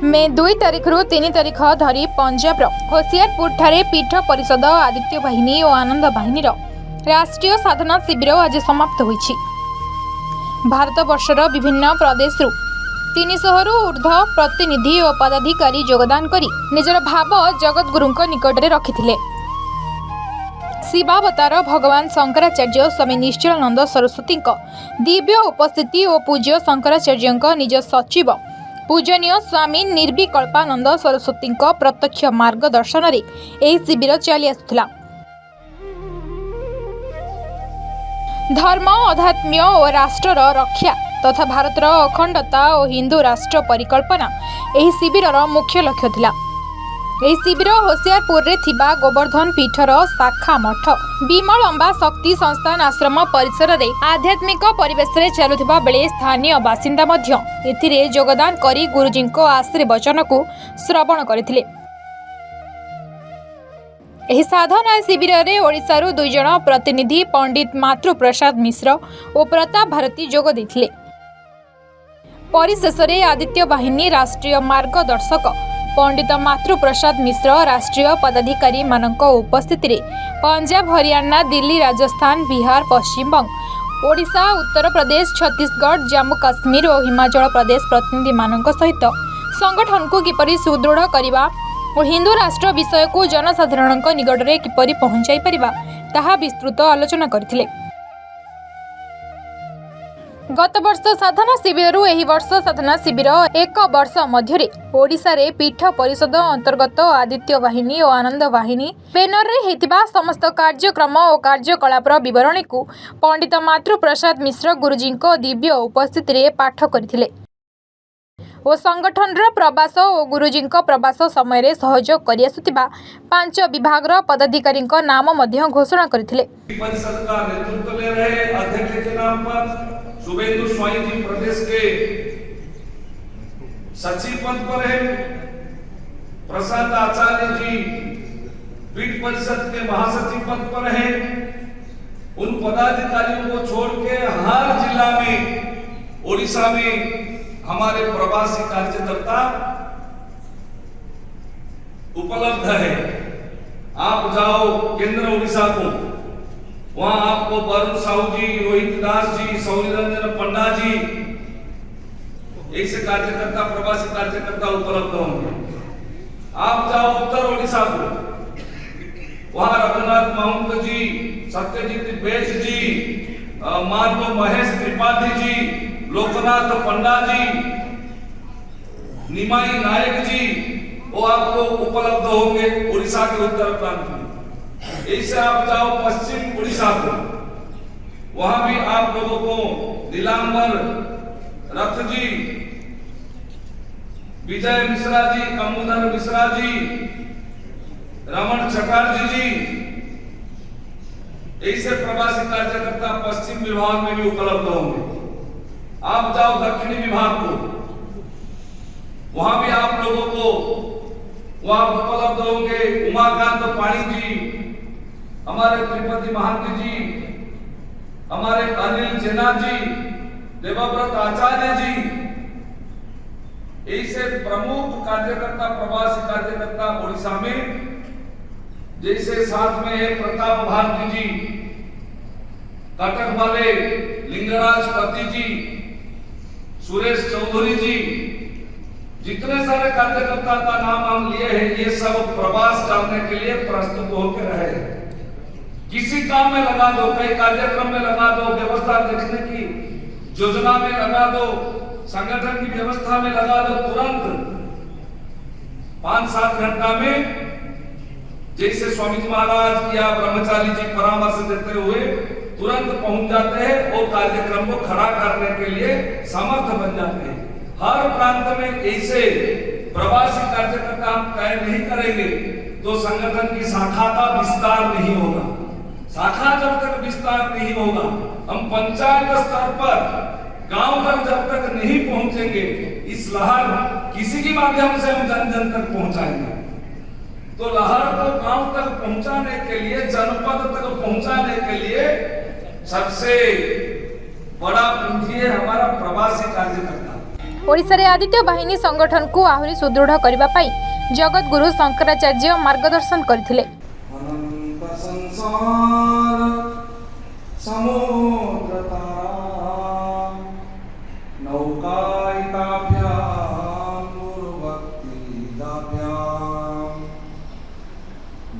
मे 2 तारिख रु 3 तारिख धरी पंजाब होशियारपुर ठारे पीठ परिषद आदित्य बाहिनी और आनंद बाहिनी राष्ट्रीय साधना शिविर आज समाप्त होईछि। भारत वर्षर विभिन्न प्रदेश 300 रु ऊर्ध्व प्रतिनिधि और पदाधिकारी योगदान करी निजर भाव जगतगुरु निकट में रखिथिले। शिवावतार भगवान शंकराचार्य स्वामी निश्चलानंद सरस्वती दिव्य उपस्थिति और पूज्य शंकराचार्य निज सचिव पूजनीय स्वामी निर्विकल्पानंद सरस्वती प्रत्यक्ष मार्गदर्शन रे एही शिविर चली आसुथिला। धर्म अध्यात्म और राष्ट्र रक्षा तथा भारतर अखंडता और हिंदू राष्ट्र परिकल्पना एही शिविर मुख्य लक्ष्य थिला। एही शिविर होशियारपुर रे थिबा गोवर्धन पीठर शाखा मठ विमलंबा शक्ति संस्थान आश्रम परिसर रे आध्यात्मिक परिवेश रे चलुथिबा बेले स्थानीय बासिंदा मध्य एथिरे योगदान करी गुरुजी को आशीर्वचन को श्रवण करथिले। एही साधना शिविर रे ओडिशारू 2 जण प्रतिनिधि पंडित मातृप्रसाद मिश्र और प्रताप भारती जोग दैथिले। परिशेष रे आदित्य बाहिनी राष्ट्रीय मार्गदर्शक पंडित मातृप्रसाद मिश्र राष्ट्रीय पदाधिकारी मानक उपस्थिति रे पंजाब हरियाणा दिल्ली राजस्थान बिहार पश्चिम बंग ओडिशा उत्तर प्रदेश छत्तीसगढ़ जम्मू काश्मीर और हिमाचल प्रदेश प्रतिनिधि मानक सहित संगठन को किपरि सुदृढ़ करिबा और हिंदू राष्ट्र विषय को जनसाधारण निकट में किपरि पहुंचाई परिबा ताहा विस्तृत आलोचना करथिले। गत वर्ष साधना शिविर एही वर्ष साधना शिविर 1 वर्ष मध्य ओडिशा रे पीठ परिषद अंतर्गत आदित्य बाहिनी और आनंद बाहिनी बैनर रे हेतिबा समस्त कार्यक्रम और कार्यकलापर विवरणी को पंडित मातृप्रसाद मिश्र गुरुजी को दिव्य उपस्थिति रे पाठ करथिले और संगठन प्रवास और गुरुजी प्रवास समय रे सहयोग करि आसुतिबा 5 विभाग पदाधिकारी नाम मध्य घोषणा करथिले। परिषद का नेतृत्व ले रहे अध्यक्ष के नाम पर शुभेंदु स्वाई जी प्रदेश के सचिव पद पर है। प्रसाद आचार्य जी पीठ परिषद के महासचिव पद पर है। उन पदाधिकारियों को छोड़ के हर जिला में ओडिशा में हमारे प्रवासी कार्यकर्ता उपलब्ध है। आप जाओ केंद्र ओडिशा को, वहां आपको वरुण साहू जी, रोहित दास जी, सौरी रंजन पंडा जी ऐसे कार्यकर्ता प्रवासी कार्यकर्ता उपलब्ध होंगे। आप जाओ उत्तर ओडिशा को, वहां रघुनाथ महंत जी, सत्यजीत बेच जी, माधव महेश त्रिपाठी जी, लोकनाथ पंडा जी, निमाई नायक जी, वो आपको उपलब्ध होंगे ओडिशा के उत्तर प्रांत में। ऐसे आप जाओ पश्चिम उड़ीसा को, वहां भी आप लोगों को नीलांबर रथ जी, विजय मिश्रा जी, कमोदर मिश्रा जी, रमन चटर्जी जी ऐसे प्रवासी कार्यकर्ता पश्चिम विभाग में भी उपलब्ध होंगे। आप जाओ दक्षिणी विभाग को, वहां भी आप लोगों को वहां उपलब्ध होंगे उमाकांत पाणी जी, हमारे त्रिपति महांती जी, हमारे अनिल जेना जी, देवव्रत आचार्य जी ऐसे प्रमुख कार्यकर्ता प्रवासी कार्यकर्ता ओडिशा में। जैसे साथ में है प्रताप भारती जी, कटक वाले लिंगराज पति जी, सुरेश चौधरी जी, जितने सारे कार्यकर्ता का नाम हम लिए हैं, ये सब प्रवास करने के लिए प्रस्तुत होकर रहे। किसी काम में लगा दो, कई कार्यक्रम में लगा दो, व्यवस्था देखने की योजना में लगा दो, संगठन की व्यवस्था में लगा दो, तुरंत 5-7 घंटा में जैसे स्वामी जी महाराज या ब्रह्मचारी जी परामर्श देते हुए तुरंत पहुंच जाते हैं और कार्यक्रम को खड़ा करने के लिए समर्थ बन जाते हैं। हर प्रांत में ऐसे प्रवासी कार्यकर्ता हम तय नहीं करेंगे तो संगठन की शाखा का विस्तार नहीं होगा। शाखा जब तक विस्तार नहीं होगा, हम पंचायत स्तर पर गांव तक जब तक नहीं पहुंचेंगे, इस लहर किसी के माध्यम से हम जन जन तक पहुंचाएंगे। तो लहर को गांव तक पहुंचाने के लिए, जनपद तक पहुंचाने के लिए सबसे बड़ा पूंजी है हमारा प्रवासी कार्यकर्ता। ओडिशा रे आदित्य बाहिनी संगठन को आहुरी सुदृढ़ करबा पाई जगत गुरु शंकराचार्य मार्गदर्शन करथिले। अनंत संसार समुद्र तारा नौकायिकाभ्यां गुरुभक्तिदाभ्यां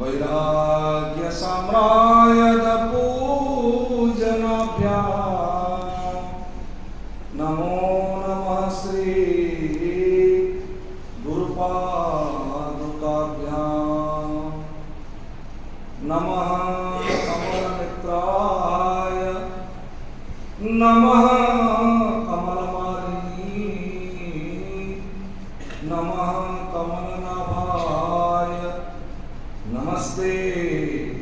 वैराग्य साम्रायद पूजनाभ्यां नमो नमः श्री गुरुपादुकाभ्यां नमः कमलनेत्राय नमः कमलमालिनी नमः कमलनाभाय नमस्ते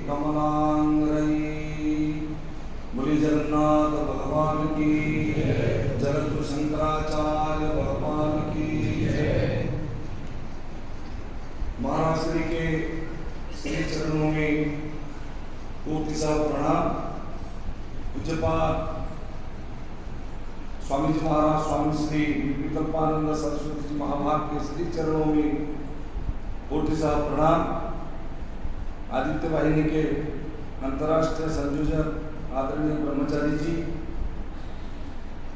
कमलांग्रये। बोलिए जगन्नाथ भगवान की जगद्गुरु शंकराचार्य भगवान की। महाराज श्री के श्री चरणों में कोटि सा प्रणाम। पूज्यपाद स्वामी जी महाराज स्वामी श्री विकल्पानंद सरस्वती जी महाभाग के श्री चरणों में कोटि सा प्रणाम। आदित्य वाहिनी के अंतर्राष्ट्रीय संयोजक आदरणीय ब्रह्मचारी जी,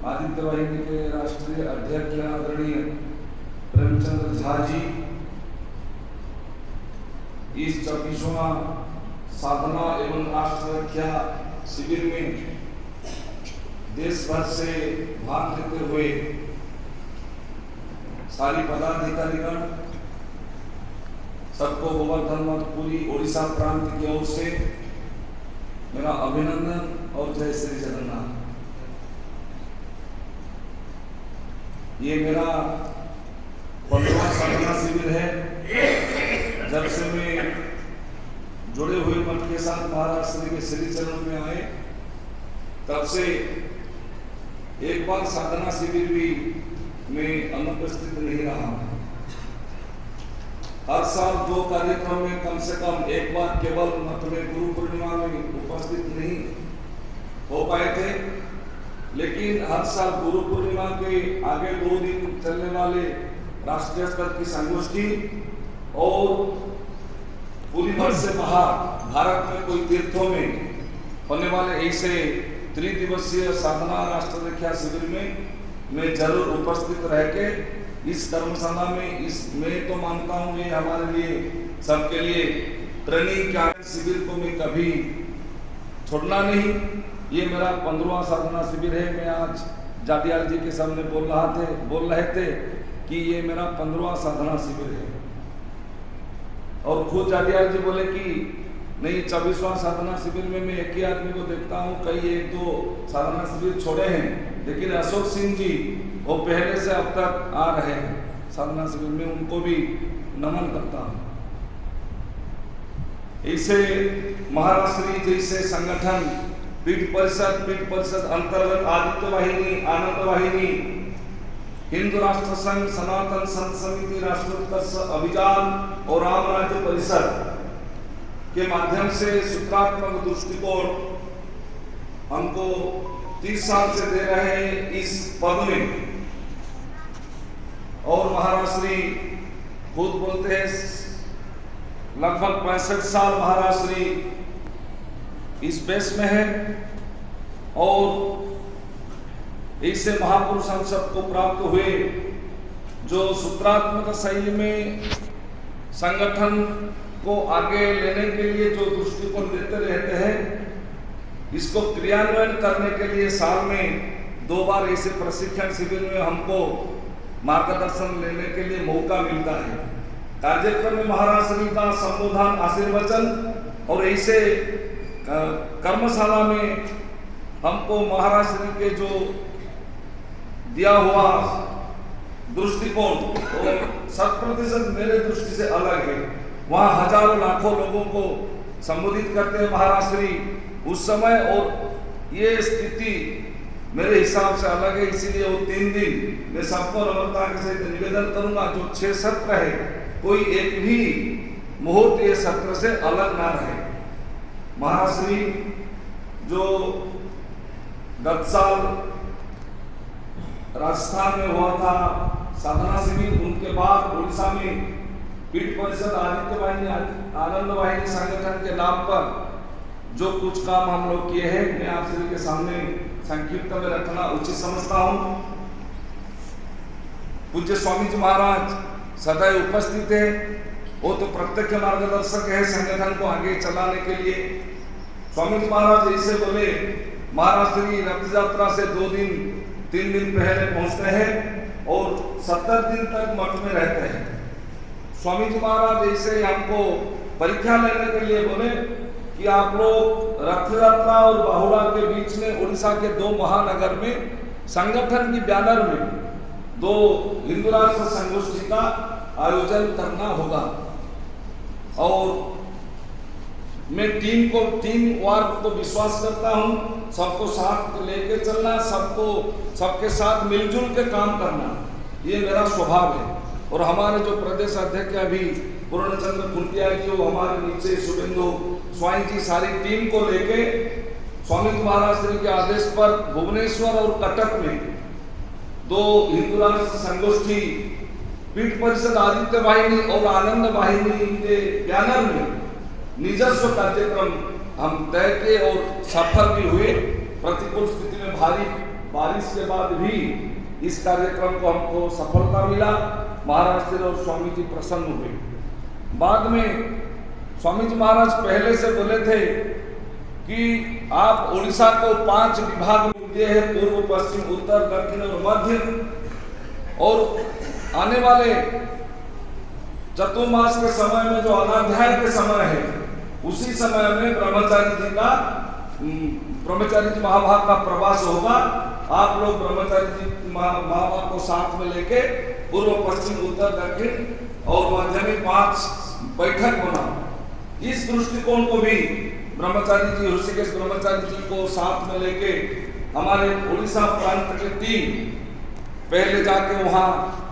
आदित्य वाहिनी के राष्ट्रीय अध्यक्ष आदरणीय प्रेमचंद्र झा जी, इस 24वां साधना एवं राष्ट्र रक्षा शिविर में देश भर से भाग लेते हुए सारी पदाधिकारीगण, सबको गोवर्धन मठपुरी ओडिशा प्रांत की ओर से मेरा अभिनंदन और जय श्री जगन्नाथ। ये मेरा 15वां साधना शिविर है। जब से मैं जुड़े हुए मठ के साथ महाराज श्री के श्री चरण में आए, तब से एक बार साधना शिविर भी मैं अनुपस्थित नहीं रहा। हर साल 2 कार्यक्रम में कम से कम एक बार केवल मठ में गुरु पूर्णिमा में उपस्थित नहीं हो पाए थे, लेकिन हर साल गुरु पूर्णिमा के आगे 2 दिन चलने वाले राष्ट्रीय स्तर की संगोष्ठी और पूरी वर्ष से बाहर भारत में कोई तीर्थों में होने वाले ऐसे त्रिदिवसीय साधना राष्ट्र रक्षा शिविर में मैं जरूर उपस्थित रह के इस कर्मशाला में मैं तो मानता हूँ ये हमारे लिए सबके लिए ट्रेनिंग कैंप शिविर को मैं कभी छोड़ना नहीं। ये मेरा 15वां साधना शिविर है। मैं आज जाटियाल जी के सामने बोल रहे थे कि ये मेरा 15वां साधना शिविर है, और खुद जाटियाल जी बोले कि नहीं 24वां साधना शिविर में मैं एक ही आदमी को देखता हूँ, कई 1-2 साधना शिविर छोड़े हैं, लेकिन अशोक सिंह जी वो पहले से अब तक आ रहे हैं साधना शिविर में, उनको भी नमन करता हूँ। इसे महाराज श्री जैसे संगठन पीठ परिषद अंतर्गत आदित्य वाहिनी, आनंद वाहिनी, हिंदू राष्ट्र संघ, सनातन संत समिति, राष्ट्रोत्कर्ष अभियान और राम राज्य परिषद के माध्यम से सूत्रात्मक दृष्टिकोण हमको 30 साल से दे रहे हैं इस पद में। और महाराज श्री खुद बोलते हैं लगभग 65 साल महाराज श्री इस बेस में है, और ऐसे महापुरुष हम सबको प्राप्त हुए जो सूत्रात्मक शैली में संगठन को आगे लेने के लिए जो दृष्टिकोण देते रहते हैं, इसको क्रियान्वयन करने के लिए साल में 2 बार ऐसे प्रशिक्षण शिविर में हमको मार्गदर्शन लेने के लिए मौका मिलता है। कार्यक्रम में महाराज श्री का संबोधन, आशीर्वचन और ऐसे कर्मशाला में हमको महाराज श्री के जो दिया हुआ दृष्टिकोण 100% मेरे दृष्टि से अलग है। वहाँ हजारों लाखों लोगों को संबोधित करते हैं महाराज श्री उस समय, और ये स्थिति मेरे हिसाब से अलग है। इसीलिए वो 3 दिन मैं सबको नम्रता के साथ निवेदन करूंगा, जो 6 सत्र है कोई एक भी मुहूर्त ये सत्र से अलग ना रहे। महाराज श्री जो गत साल राजस्थान में हुआ था साधना शिविर, उनके बाद उड़ीसा में पीठ परिषद आदित्य वाहिनी आनंद वाहिनी संगठन के नाम पर जो कुछ काम हम लोग किए हैं, मैं आप सभी के सामने संक्षिप्त में रखना उचित समझता हूँ। पूज्य स्वामी जी महाराज सदैव उपस्थित है, वो तो प्रत्यक्ष मार्गदर्शक है संगठन को आगे चलाने के लिए। स्वामी जी महाराज ऐसे बोले, महाराष्ट्री रथ यात्रा से 2-3 दिन पहले पहुंचते हैं और 70 दिन तक मठ में रहते हैं। स्वामी जी महाराज ऐसे हमको परीक्षा लेने के लिए बोले कि आप लोग रथ यात्रा और बाहुड़ा के बीच में उड़ीसा के 2 महानगर में संगठन की बैनर में 2 हिंदू राष्ट्र संगोष्ठी का आयोजन करना होगा और मैं टीम वर्क को विश्वास करता हूँ। सबको साथ लेके चलना, सबके साथ मिलजुल के काम करना, ये मेरा स्वभाव है। और हमारे जो प्रदेश अध्यक्ष अभी पूर्णचंद्र खुंटिया जी, वो हमारे नीचे शुभेंदु स्वाई जी, सारी टीम को लेके स्वामी जी महाराज श्री के आदेश पर भुवनेश्वर और कटक में 2 हिंदू राष्ट्र संगोष्ठी पीठ परिषद आदित्य वाहिनी और आनंद वाहिनी के बैनर में निजस्व कार्यक्रम हम तय किए और सफल भी हुए। प्रतिकूल स्थिति में भारी बारिश के बाद भी इस कार्यक्रम को हमको सफलता मिला। महाराज श्री और स्वामी जी प्रसन्न हुए। बाद में स्वामी जी महाराज पहले से बोले थे कि आप उड़ीसा को 5 विभाग में दिए हैं, पूर्व, पश्चिम, उत्तर, दक्षिण और मध्य। और आने वाले चतुर्मास के समय में जो अनाध्याय के समय है, उसी समय में ब्रह्मचारी जी महाभाग का प्रवास होगा। आप लोग ब्रह्मचारी जी महाभाग को साथ में लेके पूर्व, पश्चिम, उत्तर, दक्षिण और मध्य में 5 बैठक बनाओ। इस दृष्टिकोण को भी ब्रह्मचारी जी, ऋषिकेश ब्रह्मचारी जी को साथ में लेके हमारे उड़ीसा प्रांत के टीम पहले जाके वहाँ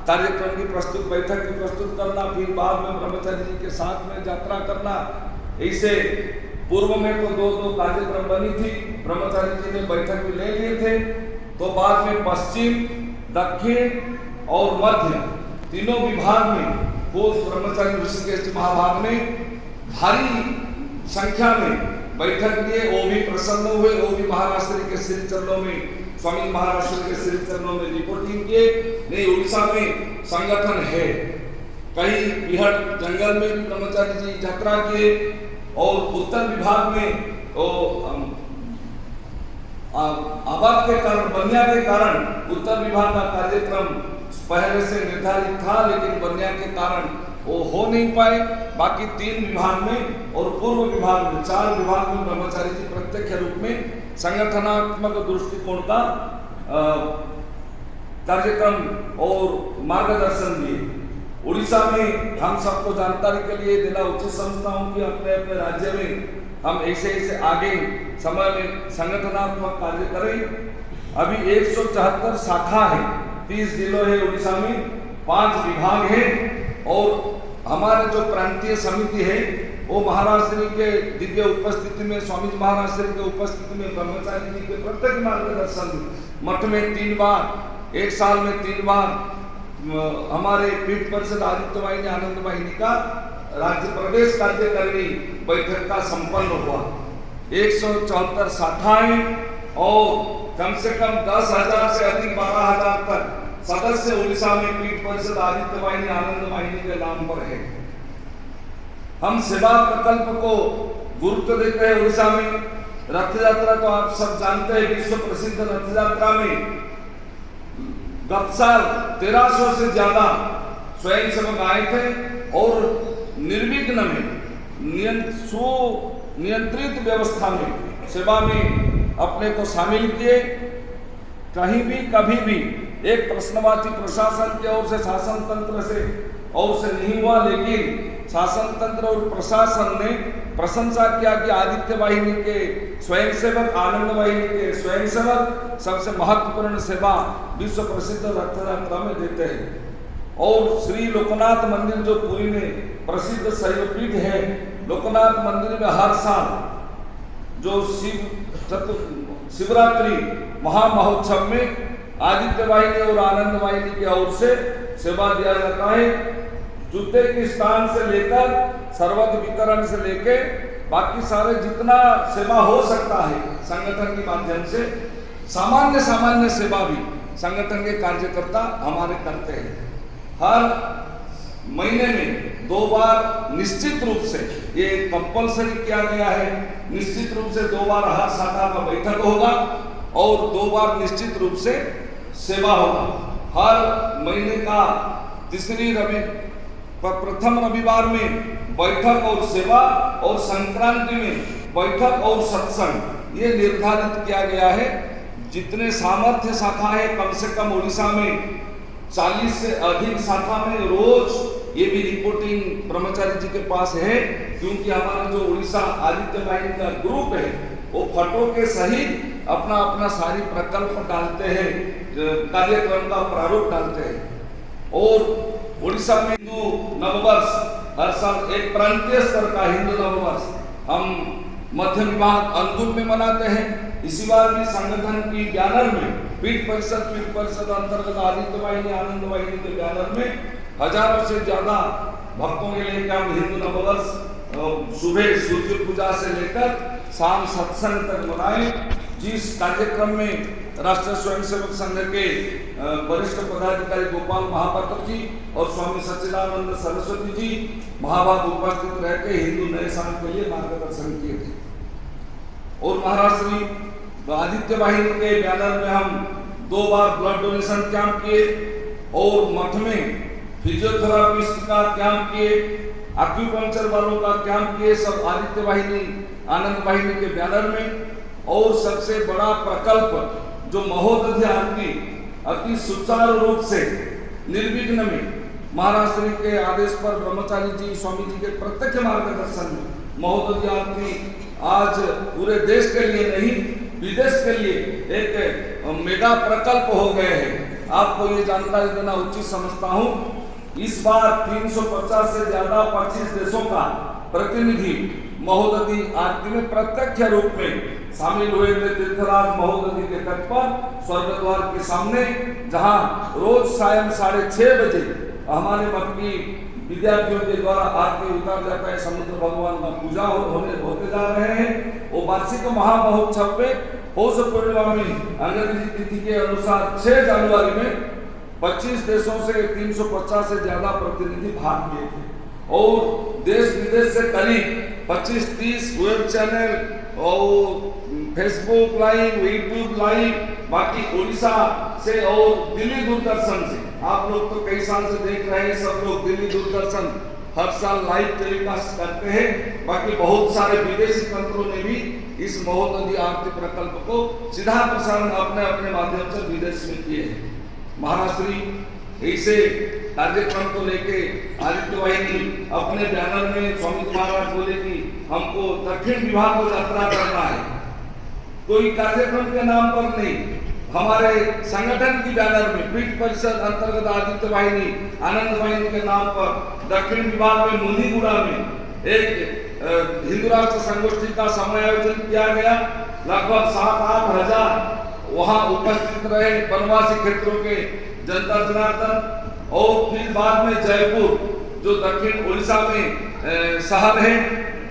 कार्यक्रम की बैठक की प्रस्तुत करना, फिर बाद में ब्रह्मचारी जी के साथ में यात्रा करना। ऐसे पूर्व में तो 2 कार्यक्रम बनी थी, ब्रह्मचारी जी ने बैठक भी ले लिए थे। तो बाद में पश्चिम, दक्षिण और मध्य तीनों विभाग में ब्रह्मचारी ऋषिकेश जी महाभाग में भारी संख्या में बैठक लिए। वो भी प्रसन्न हुए, वो भी महाराष्ट्र के श्री चरणों में, स्वामी महाराष्ट्र के श्री चरणों में रिपोर्टिंग किए। नहीं, उड़ीसा में संगठन है। कई बिहड़ जंगल में भी ब्रह्मचारी जी यात्रा किए और उत्तर विभाग में आबाद के कारण, बन्या के कारण उत्तर विभाग का कार्यक्रम पहले से निर्धारित था, लेकिन बन्या के कारण वो हो नहीं पाए। बाकी 3 विभाग में और पूर्व विभाग में 4 विभाग में ब्रह्मचारी जी प्रत्यक्ष रूप में संगठनात्मक दृष्टिकोण का कार्यक्रम और मार्गदर्शन दिए। उड़ीसा में हम सबको जानकारी के लिए देना उचित समझता हूँ कि अपने अपने राज्य में हम ऐसे आगे समय में संगठनात्मक कार्य करें। अभी 174 शाखा है, 30 जिलों है उड़ीसा में, 5 विभाग है और हमारे जो प्रांतीय समिति है वो महाराज श्री के दिव्य उपस्थिति में, स्वामी जी महाराज श्री के उपस्थिति में ब्रह्मचारी जी के प्रत्येक मार्गदर्शन मठ में 3 बार, 1 साल में 3 बार हमारे पीठ परिषद आदित्य वाहिनी आनंद वाहिनी का राज्य प्रदेश कार्यकारिणी बैठक का संपन्न हुआ। 174 शाखाएं और कम से कम 10,000 से अधिक 12,000 तक सदस्य उड़ीसा में पीठ परिषद आदित्य वाहिनी आनंद वाहिनी के नाम पर है। हम सेवा प्रकल्प को गुरुत्व देते हैं। उड़ीसा में रथ यात्रा तो आप सब जानते हैं, विश्व प्रसिद्ध रथ यात्रा में गत साल 1300 से ज्यादा स्वयं सेवक आए थे और निर्विघ्न में नियंत्रित व्यवस्था में सेवा में अपने को शामिल किए। कहीं भी कभी भी एक प्रश्नवाची प्रशासन की ओर से, शासन तंत्र से और से नहीं हुआ, लेकिन शासन तंत्र और प्रशासन ने प्रशंसा किया कि आदित्य वाहिनी के स्वयंसेवक, आनंद वाहिनी के स्वयंसेवक सबसे महत्वपूर्ण सेवा विश्व प्रसिद्ध रथ यात्रा में देते हैं। और श्री लोकनाथ मंदिर जो पुरी में प्रसिद्ध शैवपीठ है, लोकनाथ मंदिर में हर साल जो शिवरात्रि महामहोत्सव में आदित्य वाहिनी और आनंद वाहिनी की ओर से सेवा दिया जाता है। जूते के स्थान से लेकर सर्वत वितरण से लेके बाकी सारे जितना सेवा हो सकता है संगठन के माध्यम से, सामान्य सेवा भी संगठन के कार्यकर्ता हमारे करते हैं। हर महीने में 2 बार निश्चित रूप से, ये कंपलसरी किया गया है, निश्चित रूप से 2 बार हर शाखा का बैठक होगा और 2 बार निश्चित रूप से सेवा होगा। हर महीने का प्रथम रविवार में बैठक और सेवा और संक्रांति में बैठक और सत्संग, ये निर्धारित किया गया है। जितने सामर्थ्य शाखा है, कम से कम उड़ीसा में 40 से अधिक शाखा में रोज ये भी रिपोर्टिंग ब्रह्मचारी जी के पास है, क्योंकि हमारा जो उड़ीसा आदित्य वाहिनी का ग्रुप है वो फोटो के सहित अपना अपना सारी प्रकल्प डालते हैं, कार्यक्रम का प्रारूप डालते हैं। और उड़ीसा में हिंदू नववर्ष हर साल एक प्रांतीय स्तर का हिंदू नववर्ष हम मध्य विभाग अंकुर में मनाते हैं। इसी बार भी संगठन की बैनर में पीठ परिषद अंतर्गत आदित्य वाहिनी आनंद वाहिनी के बैनर में हजारों से ज्यादा भक्तों के लेकर हम हिंदू नववर्ष सुबह सूर्य पूजा से लेकर शाम सत्संग तक मनाए। जिस कार्यक्रम में राष्ट्रीय स्वयंसेवक संघ के वरिष्ठ पदाधिकारी गोपाल महापात्र जी और स्वामी सच्चिदानंद सरस्वती जी महाभाग उपस्थित रहकर हिंदू नए साल के लिए मार्गदर्शन किए थे। और महाराष्ट्र आदित्य वाहिनी के बैनर में हम 2 बार ब्लड डोनेशन कैंप किए और मठ में फिजियोथेरापिस्ट का कैंप किए, एक्यूपंक्चर वालों का कैंप किए, सब आदित्य वाहिनी आनंद वाहिनी के बैनर में। और सबसे बड़ा प्रकल्प जो महोदधि आरती अति सुचारू रूप से निर्विघ्न में महाराष्ट्र के आदेश पर ब्रह्मचारी जी स्वामी जी के प्रत्यक्ष मार्गदर्शन में महोदधि आरती आज पूरे देश के लिए नहीं विदेश के लिए एक मेगा प्रकल्प हो गए हैं। आपको ये जानकारी देना उचित समझता हूँ। इस बार 350 से ज्यादा 25 देशों का प्रतिनिधि महोदधि आरती में प्रत्यक्ष रूप में शामिल हुए थे। तीर्थराज महोदधि के तट पर स्वर्ग द्वार के सामने, जहां रोज सायं 6:30 बजे हमारे मठ की विद्यार्थियों के द्वारा आरती उतार जाता है। समुद्र भगवान का पूजा होते जा रहे हैं। वो वार्षिक महामहोत्सव में पौष पूर्णिमा में अंग्रेजी तिथि के अनुसार 6 जनवरी में 25 देशों से 350 से ज्यादा प्रतिनिधि भाग लिए थे और देश विदेश से करीब 25-30 वेब चैनल और फेसबुक लाइव, यूट्यूब लाइव, बाकी उड़ीसा से और दिल्ली दूरदर्शन से, आप लोग तो कई साल से देख रहे हैं, सब लोग दिल्ली दूरदर्शन हर साल लाइव टेलीकास्ट करते हैं। बाकी बहुत सारे विदेशी तंत्रों ने भी इस महोदधि आरती प्रकल्प को सीधा प्रसारण अपने अपने माध्यम से विदेश में किए हैं। महाराष्ट्र ऐसे कार्यक्रम को लेके आदित्य वाहिनी अपने बैनर में स्वामी महाराज बोले कि हमको दक्षिण विभाग को यात्रा करना है, कोई कार्यक्रम के नाम पर नहीं, हमारे संगठन की बैनर में पीठ परिषद अंतर्गत आदित्य वाहिनी आनंद वाहिनी के नाम पर दक्षिण विभाग में मुनिगुड़ा में एक हिंदू राष्ट्र संगोष्ठी का समायोजन किया गया। लगभग 7-8 हजार वहां उपस्थित रहे वनवासी क्षेत्रों के जनता जनार्दन। और फिर बाद में जयपुर जो दक्षिण उड़ीसा में शहर है,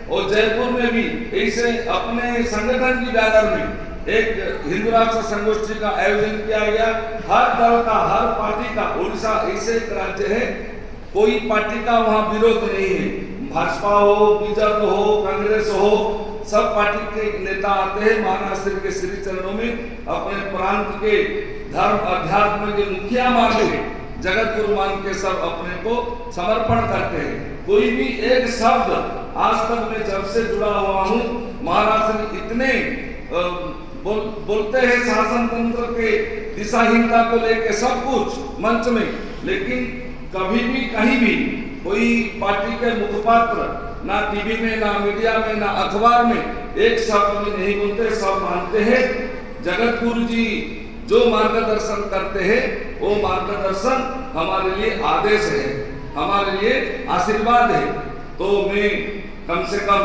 और जयपुर में भी ऐसे अपने संगठन की बैनर में एक हिंदू राष्ट्र संगोष्ठी का आयोजन किया गया। हर दल का, हर पार्टी का, उड़ीसा ऐसे एक राज्य है कोई पार्टी का वहां विरोध नहीं है। भाजपा हो, बीजेपी हो, कांग्रेस हो, सब पार्टी के नेता आते हैं महाराष्ट्र के श्री चरणों में अपने प्रांत के धर्म अध्यात्म के मुखिया मान के, जगत गुरु मान के सब अपने को समर्पण करते हैं। कोई भी एक शब्द आज तक मैं जब से जुड़ा हुआ हूँ, महाराष्ट्र इतने बोलते हैं शासन तंत्र के दिशाहीनता को लेकर सब कुछ मंच में, लेकिन कभी भी कहीं भी कोई पार्टी के मुखपात्र ना टीवी में, ना मीडिया में, ना अखबार में एक शब्द में नहीं बोलते, सब मानते हैं जगत गुरु जी जो मार्गदर्शन करते हैं वो मार्गदर्शन हमारे लिए आदेश है, हमारे लिए आशीर्वाद है। तो मैं कम से कम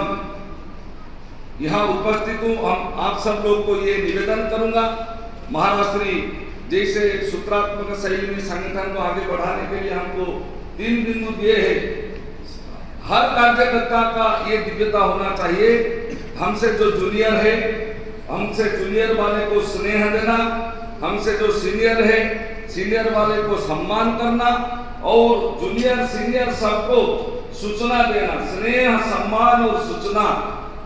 यहाँ उपस्थित हूँ, हम आप सब लोग को ये निवेदन करूंगा, महाराष्ट्री जैसे सूत्रात्मक शैली में संगठन को आगे बढ़ाने के लिए हमको 3 बिंदु दिए हैं। हर कार्यकर्ता का ये दिव्यता होना चाहिए, हमसे जो जूनियर है, हमसे जूनियर वाले को स्नेह देना, हमसे जो सीनियर है, सीनियर वाले को सम्मान करना, और जूनियर सीनियर सबको सूचना देना। स्नेह, सम्मान और सूचना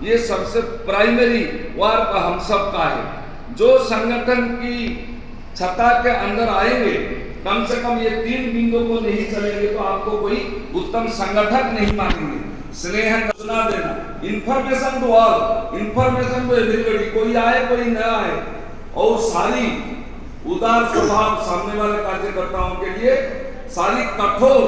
ये सबसे प्राइमरी वर्क हम सब का है। जो संगठन की छत्ता के अंदर आएंगे, कम से कम ये 3 बिंदु को नहीं चलेंगे तो आपको कोई उत्तम संगठक नहीं मानेंगे। स्नेह, सूचना देना, information to all, information to everybody, कोई आए कोई न आए, और सारी उदार स्वभाव सामने वाले कार्यकर्ताओं के लिए, सारी कठोर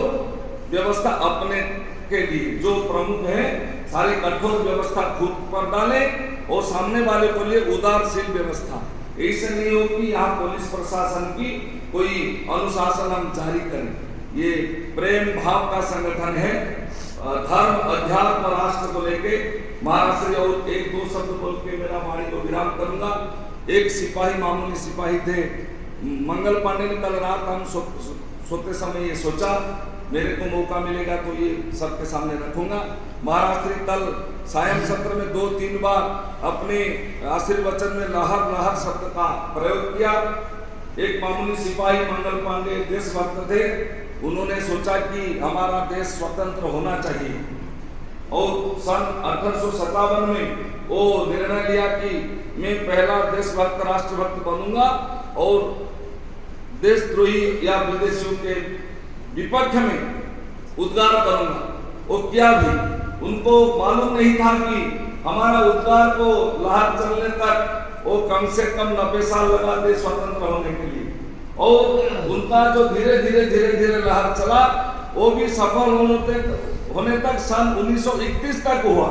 व्यवस्था अपने के लिए जो प्रमुख है, सारी कठोर व्यवस्था खुद पर डालें और सामने वाले के लिए उदारशील व्यवस्था। ऐसे नहीं हो कि यहाँ पुलिस प्रशासन की कोई अनुशासन हम जारी करें। ये प्रेम भाव का संगठन है। धर्म, अध्यात्म, राष्ट्र को लेके महाराष्ट्र, और 1-2 शब्द बोल के मेरा वाणी को विराम करूंगा। एक सिपाही, मामूली सिपाही थे, मंगल पांडे ने कल रात हम सोते समय ये सोचा मेरे को मौका मिलेगा तो ये सबके सामने रखूंगा। महाराष्ट्र कल सायं सत्र में 2-3 बार अपने आशीर्वचन में लहर लहर शब्द का प्रयोग किया। एक मामूली सिपाही मंगल पांडे देशभक्त थे, उन्होंने सोचा कि हमारा देश स्वतंत्र होना चाहिए, और सन 1857 में वो निर्णय लिया कि मैं पहला देशभक्त राष्ट्रभक्त बनूंगा और देशद्रोही या विदेशियों के विपक्ष में उद्गार करूंगा। वो क्या भी उनको मालूम नहीं था कि हमारा उद्गार को लहर चलने तक वो कम से कम 90 साल लगा दे स्वतंत्र होने के लिए, और उनका जो धीरे धीरे लहर चला वो भी सफल होने तक सन 1931 तक हुआ।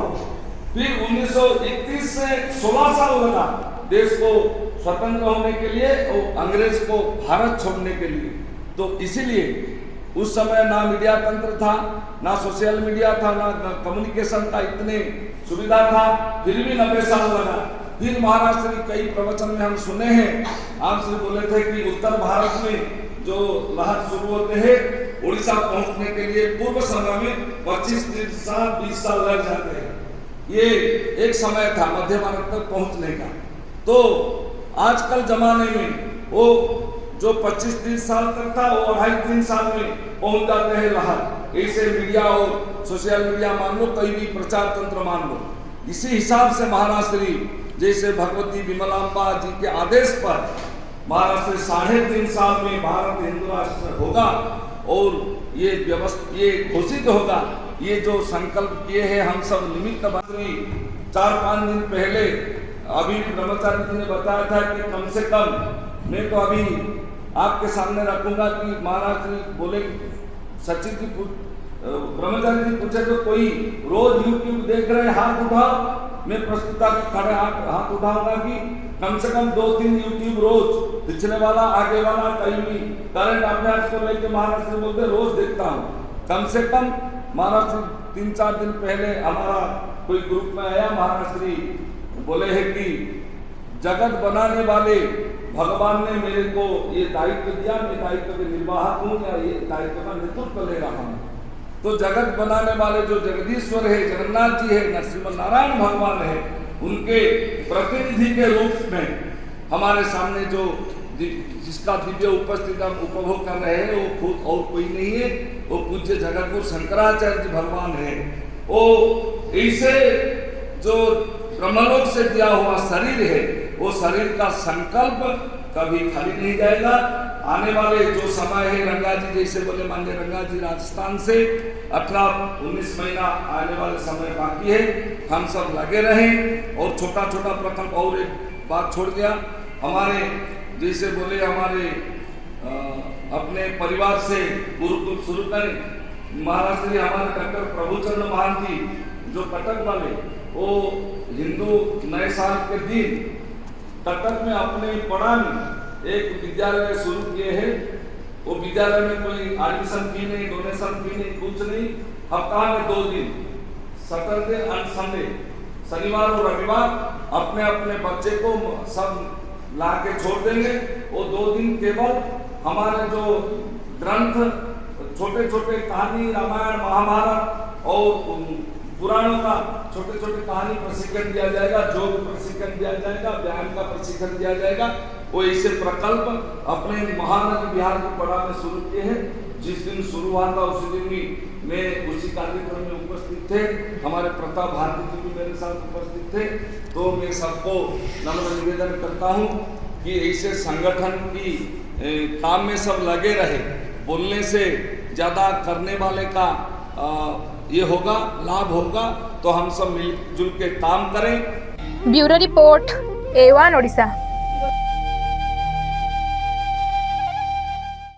फिर 1931 से 16 साल लगा देश को स्वतंत्र होने के लिए और अंग्रेज को भारत छोड़ने के लिए। तो इसीलिए उस समय ना मीडिया तंत्र था, ना सोशल मीडिया था, ना कम्युनिकेशन का इतने सुविधा था, फिर भी 90 साल लगा। फिर महाराष्ट्र की कई प्रवचन में हम सुने हैं, आप से बोले थे कि उत्तर भारत में जो लहर शुरू होते हैं, उड़ीसा पहुंचने के लिए पूर्व समय में 25-30 साल 20 साल लग जाते हैं। ये एक समय था मध्य भारत तक पहुंचने का। तो आजकल जमाने में वो जो 25-30 साल तक था वो 2.5-3 साल में पहुंच जाते हैं लहर। ऐसे मीडिया और सोशल मीडिया मान लो, कोई भी प्रचार तंत्र मान लो। इसी हिसाब से महाराष्ट्री जैसे भगवती विमलांबा जी के आदेश पर महाराष्ट्र 3.5 साल में भारत हिंदू राष्ट्र होगा, और ये व्यवस्था ये घोषित होगा। ये जो संकल्प किए हैं हम सब निमित्त बातरी 4-5 दिन पहले अभी ब्रह्मचारी जी ने बताया था कि कम से कम मैं तो अभी आपके सामने रखूंगा कि महाराज जी बोले, सचिव जी ब्रह्मचारी जी पूछे तो कोई रोज यूट्यूब देख रहे हाथ उठाओ, मैं प्रस्तुता के खड़े हाथ उठाऊंगा कि कम से कम 2-3 यूट्यूब रोज, पिछले वाला आगे वाला, कहीं भी करंट अफेयर्स को लेकर महाराष्ट्र बोलते रोज देखता हूँ। कम से कम महाराष्ट्र 3-4 दिन पहले हमारा कोई ग्रुप में आया, महाराष्ट्री बोले है कि जगत बनाने वाले भगवान ने मेरे को ये दायित्व दिया, मैं दायित्व के निर्वाहक हूँ या ये दायित्व का नेतृत्व ले रहा हूँ। तो जगत बनाने वाले जो जगदीश्वर है, जगन्नाथ जी है, नरसिम्हा नारायण भगवान है, उनके प्रतिनिधि के रूप में हमारे सामने जो जिसका दिव्य उपस्थिति हम उपभोग कर रहे हैं वो खुद और कोई नहीं है, वो पूज्य जगतगुरु शंकराचार्य जी भगवान है। वो ऐसे जो ब्रह्मलोक से दिया हुआ शरीर है, वो शरीर का संकल्प कभी खाली नहीं जाएगा। आने वाले जो समय है, रंगा जी जैसे बोले माननीय रंगा जी राजस्थान से 18-19 महीना आने वाले समय बाकी है, हम सब लगे रहें। और छोटा छोटा प्रथम और एक बात छोड़ गया, हमारे जैसे बोले हमारे अपने परिवार से गुरुकुल शुरू करें। महाराष्ट्र हमारे डॉक्टर प्रभुचंद्र महान जी जो कटक वाले, वो हिंदू नए साल के दिन कटक में अपने पड़ा में एक विद्यालय शुरू किए हैं। वो विद्यालय में कोई एडमिशन फी नहीं, डोनेशन फी नहीं, कुछ नहीं। हफ्ता में 2 दिन, सैटरडे एंड संडे, शनिवार और रविवार, अपने अपने बच्चे को सब ला के छोड़ देंगे। वो 2 दिन केवल हमारे जो ग्रंथ, छोटे छोटे कहानी, रामायण महाभारत और पुराणों का छोटे छोटे कहानी प्रशिक्षण दिया जाएगा, योग प्रशिक्षण दिया जाएगा, व्यायाम का प्रशिक्षण दिया जाएगा। वो ऐसे प्रकल्प अपने महानदी बिहार के पड़ा में शुरू किए हैं। जिस दिन शुरू हुआ था उसी दिन भी मैं उसी कार्यक्रम में उपस्थित थे, हमारे प्रताप भारती जी भी मेरे साथ उपस्थित थे। तो मैं सबको नम्र निवेदन करता हूँ कि ऐसे संगठन की काम में सब लगे रहे। बोलने से ज़्यादा करने वाले का ये होगा, लाभ होगा। तो हम सब मिलजुल के काम करें। Bureau report A1 Odisha.